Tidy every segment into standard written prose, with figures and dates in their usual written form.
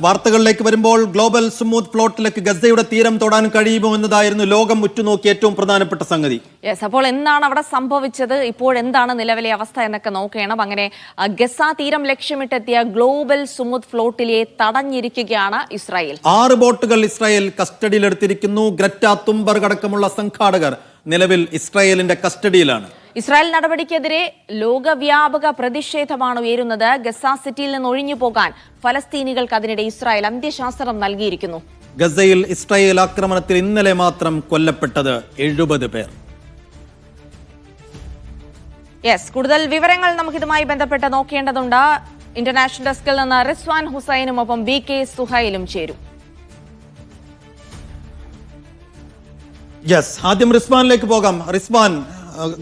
വാർത്തകളിലേക്ക് വരുമ്പോൾ global smooth ഫ്ലോട്ടിലേക്ക് ഗസയുടെ തീരം തൊടാൻ കഴിയുമോ എന്നതായിരുന്നു ലോകം ഉറ്റുനോക്കിയ ഏറ്റവും പ്രധാനപ്പെട്ട സംഗതി. അപ്പോൾ എന്താണ് അവിടെ സംഭവിച്ചത്, ഇപ്പോഴെന്താണ് നിലവിലെ അവസ്ഥ എന്നൊക്കെ നോക്കണം. അങ്ങനെ ഗസ തീരം ലക്ഷ്യമിട്ടെത്തിയ ഗ്ലോബൽ സ്മൂത്ത് ഫ്ലോട്ടിലെ തടഞ്ഞിരിക്കുകയാണ് ഇസ്രായേൽ. 6 ബോട്ടുകൾ ഇസ്രായേൽ കസ്റ്റഡിയിലെടുത്തിരിക്കുന്നു. ഗ്രറ്റ തുംബർഗ് അടക്കമുള്ള സംഘാടകർ നിലവിൽ ഇസ്രായേലിന്റെ കസ്റ്റഡിയിലാണ്. ഇസ്രായേൽ നടപടിക്കെതിരെ ലോകവ്യാപക പ്രതിഷേധമാണ് ഉയരുന്നത്. ഗസ സിറ്റിയിൽ നിന്ന് ഒഴിഞ്ഞു പോകാൻ ഫലസ്തീനികൾക്ക് അതിനിടെ ഇസ്രായേൽ അന്ത്യശാസനം നൽകിയിരിക്കുന്നു. ഗസയിൽ ഇസ്രായേൽ ആക്രമണത്തിൽ ഇന്നലെ മാത്രം കൊല്ലപ്പെട്ടത് 70 പേർ. കൂടുതൽ വിവരങ്ങൾ നമുക്കിതുമായി ബന്ധപ്പെട്ട് നോക്കേണ്ടതുണ്ട്. ഇന്റർനാഷണൽ ഡെസ്കിൽ നിന്ന് റിസ്വാൻ ഹുസൈനും ഒപ്പം BK സുഹൈലും ചേരും. ആദ്യം റിസ്വാനിലേക്ക് പോകാം. റിസ്വാൻ,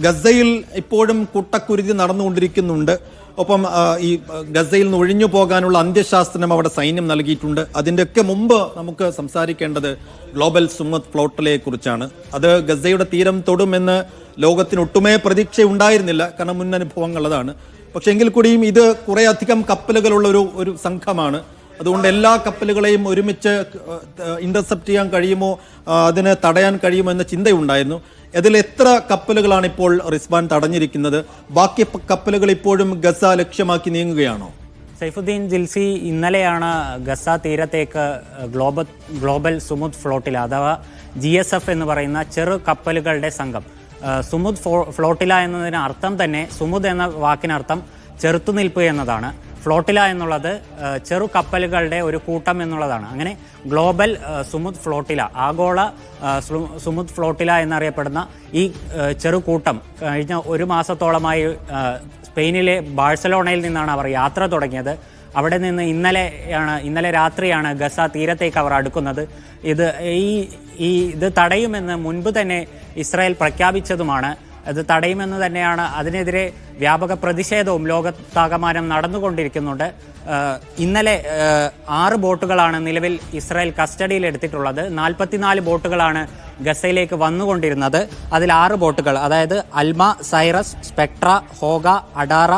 ഗസയിൽ ഇപ്പോഴും കൂട്ടക്കുരുതി നടന്നുകൊണ്ടിരിക്കുന്നുണ്ട്. ഒപ്പം ഈ ഗസയിൽ നിന്ന് ഒഴിഞ്ഞു പോകാനുള്ള അന്ത്യശാസനം അവിടെ സൈന്യം നൽകിയിട്ടുണ്ട്. അതിൻ്റെയൊക്കെ മുമ്പ് നമുക്ക് സംസാരിക്കേണ്ടത് ഗ്ലോബൽ സ്മൂത്ത് ഫ്ലോട്ടിലെ കുറിച്ചാണ്. അത് ഗസയുടെ തീരം തൊടുമെന്ന് ലോകത്തിന് ഒട്ടുമേ പ്രതീക്ഷ ഉണ്ടായിരുന്നില്ല, കാരണം മുൻ അനുഭവങ്ങൾ അതാണ്. പക്ഷെ എങ്കിൽ കൂടിയും ഇത് കുറെ അധികം കപ്പലുകളുള്ള ഒരു സംഘമാണ്. അതുകൊണ്ട് എല്ലാ കപ്പലുകളെയും ഒരുമിച്ച് ഇന്റർസെപ്റ്റ് ചെയ്യാൻ കഴിയുമോ, അതിനെ തടയാൻ കഴിയുമോ എന്ന ചിന്തയുണ്ടായിരുന്നു. ഇതിൽ എത്ര കപ്പലുകളാണ് ഇപ്പോൾ റിസ്വാൻ തടഞ്ഞിരിക്കുന്നത്? ബാക്കി കപ്പലുകൾ ഇപ്പോഴും ഗസ ലക്ഷ്യമാക്കി നീങ്ങുകയാണോ? സൈഫുദ്ദീൻ ജിൽസി, ഇന്നലെയാണ് ഗസ തീരത്തേക്ക് ഗ്ലോബൽ സുമുദ് ഫ്ലോട്ടില അഥവാ GSF എന്ന് പറയുന്ന ചെറു കപ്പലുകളുടെ സംഘം. സുമുദ് ഫ്ലോട്ടില എന്നതിന് അർത്ഥം തന്നെ, സുമുദ് എന്ന വാക്കിനർത്ഥം ചെറുത്തുനിൽപ്പ് എന്നതാണ്. ഫ്ലോട്ടില എന്നുള്ളത് ചെറു കപ്പലുകളുടെ ഒരു കൂട്ടം എന്നുള്ളതാണ്. അങ്ങനെ ഗ്ലോബൽ സുമുദ് ഫ്ലോട്ടില, ആഗോള സുമുദ് ഫ്ലോട്ടില എന്നറിയപ്പെടുന്ന ഈ ചെറുകൂട്ടം കഴിഞ്ഞ 1 മാസത്തോളമായി സ്പെയിനിലെ ബാഴ്സലോണയിൽ നിന്നാണ് അവർ യാത്ര തുടങ്ങിയത്. അവിടെ നിന്ന് ഇന്നലെ രാത്രിയാണ് ഗസ തീരത്തേക്ക് അവർ അടുക്കുന്നത്. ഇത് തടയുമെന്ന് മുൻപ് തന്നെ ഇസ്രായേൽ പ്രഖ്യാപിച്ചതുമാണ്. അത് തടയുമെന്ന് തന്നെയാണ്. അതിനെതിരെ വ്യാപക പ്രതിഷേധവും ലോകത്താകമാനം നടന്നുകൊണ്ടിരിക്കുന്നുണ്ട്. ഇന്നലെ 6 ബോട്ടുകളാണ് നിലവിൽ ഇസ്രായേൽ കസ്റ്റഡിയിൽ എടുത്തിട്ടുള്ളത്. 44 ബോട്ടുകളാണ് ഗസയിലേക്ക് വന്നുകൊണ്ടിരുന്നത്. അതിൽ 6 ബോട്ടുകൾ, അതായത് അൽമ, സൈറസ്, സ്പെക്ട്ര, ഹോഗ, അഡാറ,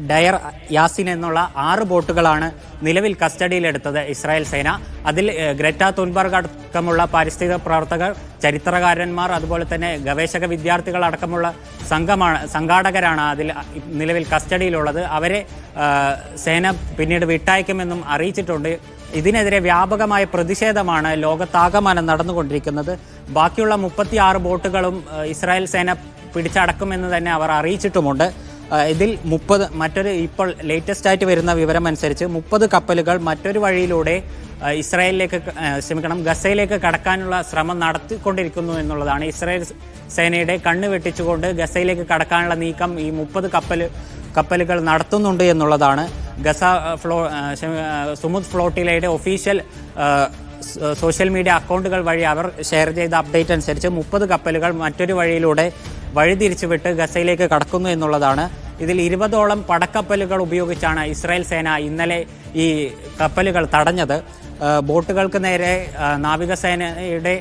ഡയർ യാസിൻ എന്നുള്ള 6 ബോട്ടുകളാണ് നിലവിൽ കസ്റ്റഡിയിലെടുത്തത് ഇസ്രായേൽ സേന. അതിൽ ഗ്രറ്റ തുൻബർഗ് അടക്കമുള്ള പാരിസ്ഥിതിക പ്രവർത്തകർ, ചരിത്രകാരന്മാർ, അതുപോലെ തന്നെ ഗവേഷക വിദ്യാർത്ഥികൾ അടക്കമുള്ള സംഘാടകരാണ് അതിൽ നിലവിൽ കസ്റ്റഡിയിലുള്ളത്. അവരെ സേന പിന്നീട് വിട്ടയക്കുമെന്നും അറിയിച്ചിട്ടുണ്ട്. ഇതിനെതിരെ വ്യാപകമായ പ്രതിഷേധമാണ് ലോകത്താകമാനം നടന്നുകൊണ്ടിരിക്കുന്നത്. ബാക്കിയുള്ള 36 ബോട്ടുകളും ഇസ്രായേൽ സേന പിടിച്ചടക്കുമെന്ന് തന്നെ അവർ അറിയിച്ചിട്ടുമുണ്ട്. ഇതിൽ 30 ഇപ്പോൾ ലേറ്റസ്റ്റ് ആയിട്ട് വരുന്ന വിവരം അനുസരിച്ച് 30 കപ്പലുകൾ മറ്റൊരു വഴിയിലൂടെ ഗസയിലേക്ക് കടക്കാനുള്ള ശ്രമം നടത്തിക്കൊണ്ടിരിക്കുന്നു എന്നുള്ളതാണ്. ഇസ്രായേൽ സേനയുടെ കണ്ണ് വെട്ടിച്ചുകൊണ്ട് ഗസയിലേക്ക് കടക്കാനുള്ള നീക്കം ഈ 30 കപ്പലുകൾ നടത്തുന്നുണ്ട് എന്നുള്ളതാണ്. സുമുദ് ഫ്ലോട്ടിലയുടെ ഒഫീഷ്യൽ സോഷ്യൽ മീഡിയ അക്കൗണ്ടുകൾ വഴി അവർ ഷെയർ ചെയ്ത അപ്ഡേറ്റ് അനുസരിച്ച് 30 കപ്പലുകൾ മറ്റൊരു വഴിയിലൂടെ വഴിതിരിച്ചുവിട്ട് ഗസയിലേക്ക് കടക്കുന്നു എന്നുള്ളതാണ്. ഇതിൽ 20ഓളം പടക്കപ്പലുകൾ ഉപയോഗിച്ചാണ് ഇസ്രായേൽ സേന ഇന്നലെ ഈ കപ്പലുകൾ തടഞ്ഞത്. ബോട്ടുകൾക്ക് നേരെ നാവികസേനയുടെ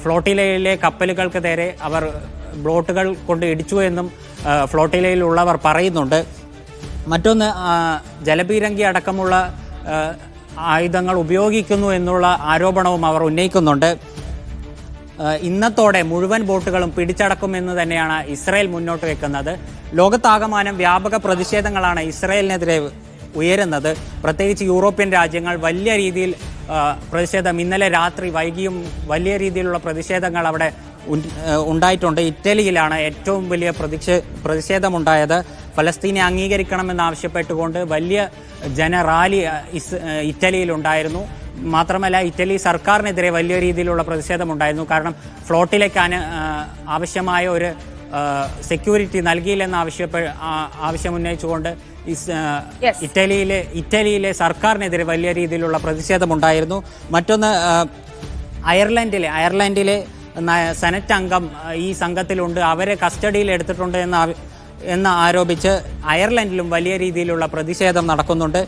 ഫ്ലോട്ടിലയിലെ കപ്പലുകൾക്ക് നേരെ അവർ ബോട്ടുകൾ കൊണ്ട് ഇടിച്ചു എന്നും ഫ്ലോട്ടിലയിലുള്ളവർ പറയുന്നുണ്ട്. മറ്റൊന്ന്, ജലപീരങ്കി അടക്കമുള്ള ആയുധങ്ങൾ ഉപയോഗിക്കുന്നു എന്നുള്ള ആരോപണവും അവർ ഉന്നയിക്കുന്നുണ്ട്. ഇന്നത്തോടെ മുഴുവൻ ബോട്ടുകളും പിടിച്ചടക്കുമെന്ന് തന്നെയാണ് ഇസ്രായേൽ മുന്നോട്ട് വെക്കുന്നത്. ലോകത്താകമാനം വ്യാപക പ്രതിഷേധങ്ങളാണ് ഇസ്രായേലിനെതിരെ ഉയരുന്നത്. പ്രത്യേകിച്ച് യൂറോപ്യൻ രാജ്യങ്ങൾ വലിയ രീതിയിൽ പ്രതിഷേധം, ഇന്നലെ രാത്രി വൈകിയും വലിയ രീതിയിലുള്ള പ്രതിഷേധങ്ങൾ അവിടെ ഉണ്ടായിട്ടുണ്ട്. ഇറ്റലിയിലാണ് ഏറ്റവും വലിയ പ്രതിഷേധമുണ്ടായത്. ഫലസ്തീനെ അംഗീകരിക്കണമെന്നാവശ്യപ്പെട്ടുകൊണ്ട് വലിയ ജനറാലി ഇറ്റലിയിലുണ്ടായിരുന്നു. മാത്രമല്ല, ഇറ്റലി സർക്കാരിനെതിരെ വലിയ രീതിയിലുള്ള പ്രതിഷേധമുണ്ടായിരുന്നു. കാരണം ഫ്ലോട്ടിലേക്ക് ആവശ്യമായ ഒരു സെക്യൂരിറ്റി നൽകിയില്ലെന്ന് ആവശ്യമുന്നയിച്ചുകൊണ്ട് ഇറ്റലിയിലെ സർക്കാരിനെതിരെ വലിയ രീതിയിലുള്ള പ്രതിഷേധമുണ്ടായിരുന്നു. മറ്റൊന്ന്, അയർലൻഡിലെ സെനറ്റ് അംഗം ഈ സംഘത്തിലുണ്ട്, അവരെ കസ്റ്റഡിയിൽ എടുത്തിട്ടുണ്ട് എന്ന് ആരോപിച്ച് അയർലൻഡിലും വലിയ രീതിയിലുള്ള പ്രതിഷേധം നടക്കുന്നുണ്ട്.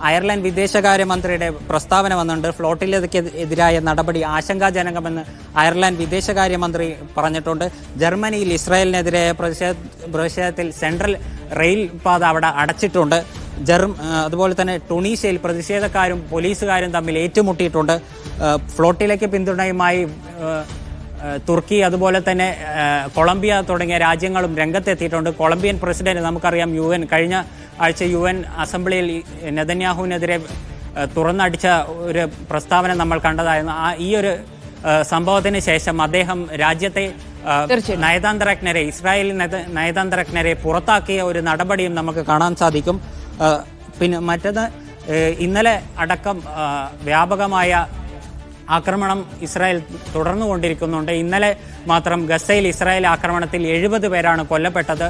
അയർലൻഡ് വിദേശകാര്യമന്ത്രിയുടെ പ്രസ്താവന വന്നിട്ടുണ്ട്. ഫ്ലോട്ടിലെതിരായ നടപടി ആശങ്കാജനകമെന്ന് അയർലൻഡ് വിദേശകാര്യമന്ത്രി പറഞ്ഞിട്ടുണ്ട്. ജർമ്മനിയിൽ ഇസ്രായേലിനെതിരായ പ്രതിഷേധത്തിൽ സെൻട്രൽ റെയിൽ പാത അവിടെ അടച്ചിട്ടുണ്ട്. അതുപോലെ തന്നെ ടുണീഷ്യയിൽ പ്രതിഷേധക്കാരും പോലീസുകാരും തമ്മിൽ ഏറ്റുമുട്ടിയിട്ടുണ്ട്. ഫ്ലോട്ടിലേക്ക് പിന്തുണയുമായി തുർക്കി അതുപോലെ തന്നെ കൊളംബിയ തുടങ്ങിയ രാജ്യങ്ങളും രംഗത്തെത്തിയിട്ടുണ്ട്. കൊളംബിയൻ പ്രസിഡന്റ് നമുക്കറിയാം കഴിഞ്ഞ ആഴ്ച UN അസംബ്ലിയിൽ നെതന്യാഹുവിനെതിരെ തുറന്നടിച്ച ഒരു പ്രസ്താവന നമ്മൾ കണ്ടതായിരുന്നു. ഈ ഒരു സംഭവത്തിന് ശേഷം അദ്ദേഹം രാജ്യത്തെ നയതന്ത്രജ്ഞരെ ഇസ്രായേൽ നയതന്ത്രജ്ഞരെ പുറത്താക്കിയ ഒരു നടപടിയും നമുക്ക് കാണാൻ സാധിക്കും. പിന്നെ മറ്റത് ഇന്നലെ അടക്കം വ്യാപകമായ ആക്രമണം ഇസ്രായേൽ തുടർന്നുകൊണ്ടിരിക്കുന്നുണ്ട്. ഇന്നലെ മാത്രം ഗസയിൽ ഇസ്രായേൽ ആക്രമണത്തിൽ 70 പേരാണ് കൊല്ലപ്പെട്ടത്.